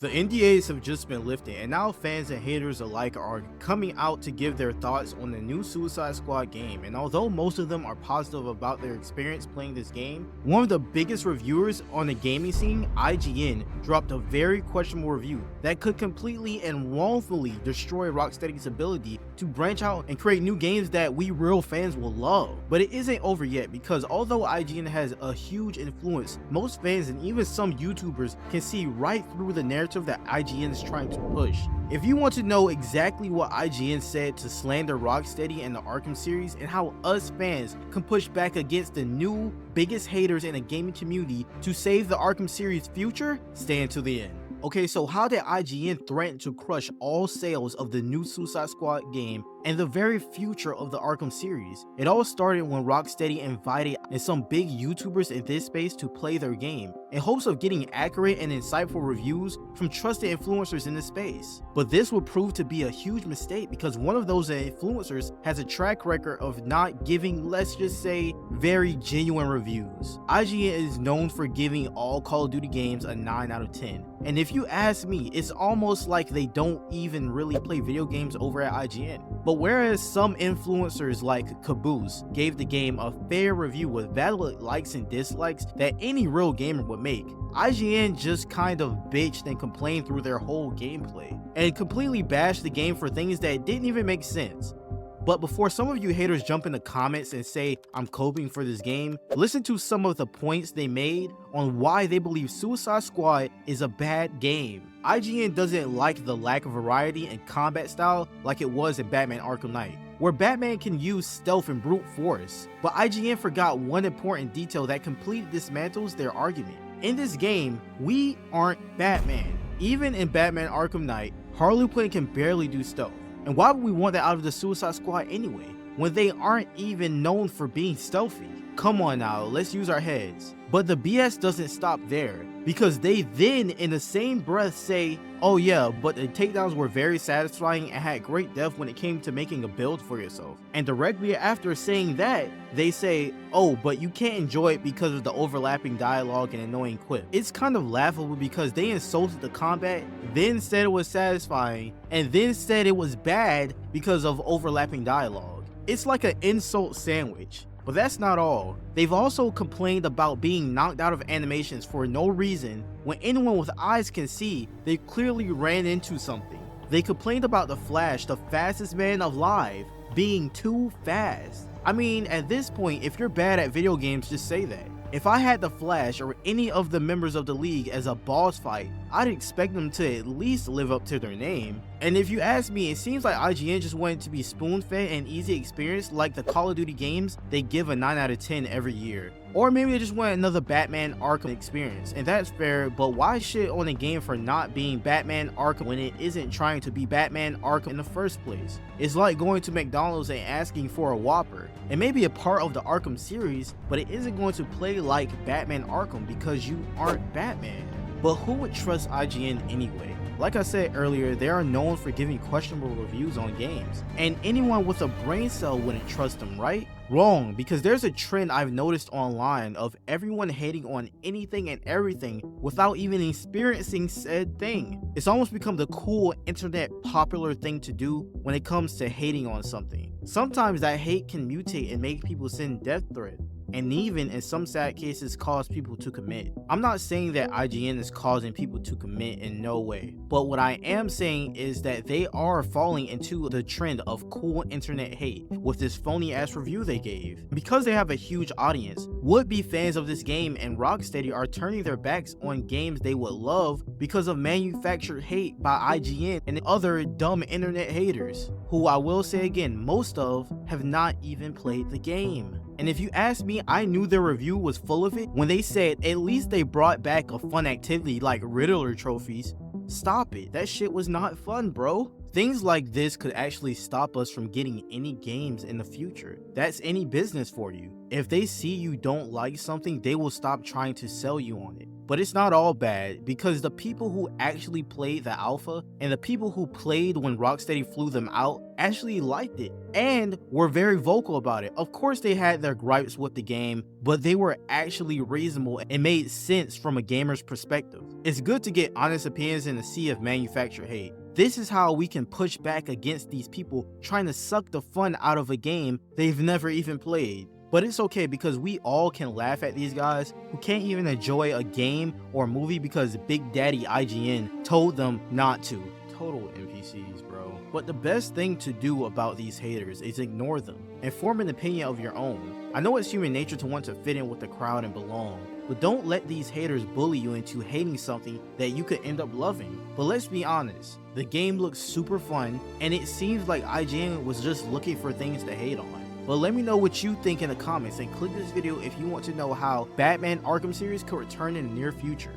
The NDAs have just been lifted, and now fans and haters alike are coming out to give their thoughts on the new Suicide Squad game. And although most of them are positive about their experience playing this game, one of the biggest reviewers on the gaming scene, IGN, dropped a very questionable review that could completely and wrongfully destroy Rocksteady's ability to branch out and create new games that we real fans will love. But it isn't over yet, because although IGN has a huge influence, most fans and even some YouTubers can see right through the narrative that IGN is trying to push. If you want to know exactly what IGN said to slander Rocksteady and the Arkham series, and how us fans can push back against the new biggest haters in the gaming community to save the Arkham series future, stay until the end. Okay, so how did IGN threaten to crush all sales of the new Suicide Squad game and the very future of the Arkham series? It all started when Rocksteady invited some big YouTubers in this space to play their game, in hopes of getting accurate and insightful reviews from trusted influencers in the space. But this would prove to be a huge mistake, because one of those influencers has a track record of not giving, let's just say, very genuine reviews. IGN is known for giving all Call of Duty games a 9 out of 10. And if you ask me, it's almost like they don't even really play video games over at IGN. But whereas some influencers like Caboose gave the game a fair review with valid likes and dislikes that any real gamer would make, IGN just kind of bitched and complained through their whole gameplay, and completely bashed the game for things that didn't even make sense. But before some of you haters jump in the comments and say I'm coping for this game, listen to some of the points they made on why they believe Suicide Squad is a bad game. IGN doesn't like the lack of variety and combat style like it was in Batman Arkham Knight, where Batman can use stealth and brute force. But IGN forgot one important detail that completely dismantles their argument. In this game, we aren't Batman. Even in Batman Arkham Knight, Harley Quinn can barely do stealth. And why would we want that out of the Suicide Squad anyway, when they aren't even known for being stealthy? Come on now, let's use our heads. But the BS doesn't stop there, because they then in the same breath say, oh yeah, but the takedowns were very satisfying and had great depth when it came to making a build for yourself. And directly after saying that, they say, oh, but you can't enjoy it because of the overlapping dialogue and annoying quip. It's kind of laughable, because they insulted the combat, then said it was satisfying, and then said it was bad because of overlapping dialogue. It's like an insult sandwich. But that's not all. They've also complained about being knocked out of animations for no reason, when anyone with eyes can see they clearly ran into something. They complained about the Flash, the fastest man alive, being too fast. I mean, at this point, if you're bad at video games, just say that. If I had the Flash or any of the members of the league as a boss fight, I'd expect them to at least live up to their name. And if you ask me, it seems like IGN just wanted to be spoon-fed and easy experience like the Call of Duty games they give a 9 out of 10 every year. Or maybe they just want another Batman Arkham experience, and that's fair, but why shit on a game for not being Batman Arkham when it isn't trying to be Batman Arkham in the first place? It's like going to McDonald's and asking for a Whopper. It may be a part of the Arkham series, but it isn't going to play like Batman Arkham because you aren't Batman. But who would trust IGN anyway? Like I said earlier, they are known for giving questionable reviews on games, and anyone with a brain cell wouldn't trust them, right? Wrong, because there's a trend I've noticed online of everyone hating on anything and everything without even experiencing said thing. It's almost become the cool internet popular thing to do when it comes to hating on something. Sometimes that hate can mutate and make people send death threats, and even in some sad cases cause people to commit. I'm not saying that IGN is causing people to commit in no way, but what I am saying is that they are falling into the trend of cool internet hate with this phony ass review they gave. Because they have a huge audience, would-be fans of this game and Rocksteady are turning their backs on games they would love because of manufactured hate by IGN and other dumb internet haters, who I will say again, most of have not even played the game. And if you ask me, I knew their review was full of it when they said at least they brought back a fun activity like Riddler trophies. Stop it, that shit was not fun, bro. Things like this could actually stop us from getting any games in the future. That's any business for you. If they see you don't like something, they will stop trying to sell you on it. But it's not all bad, because the people who actually played the alpha and the people who played when Rocksteady flew them out actually liked it and were very vocal about it. Of course they had their gripes with the game, but they were actually reasonable and made sense from a gamer's perspective. It's good to get honest opinions in the sea of manufactured hate. This is how we can push back against these people trying to suck the fun out of a game they've never even played. But it's okay, because we all can laugh at these guys who can't even enjoy a game or a movie because Big Daddy IGN told them not to. Total NPCs, bro. But the best thing to do about these haters is ignore them and form an opinion of your own. I know it's human nature to want to fit in with the crowd and belong, but don't let these haters bully you into hating something that you could end up loving. But let's be honest, the game looks super fun, and it seems like IGN was just looking for things to hate on. But let me know what you think in the comments, and click this video if you want to know how Batman Arkham series could return in the near future.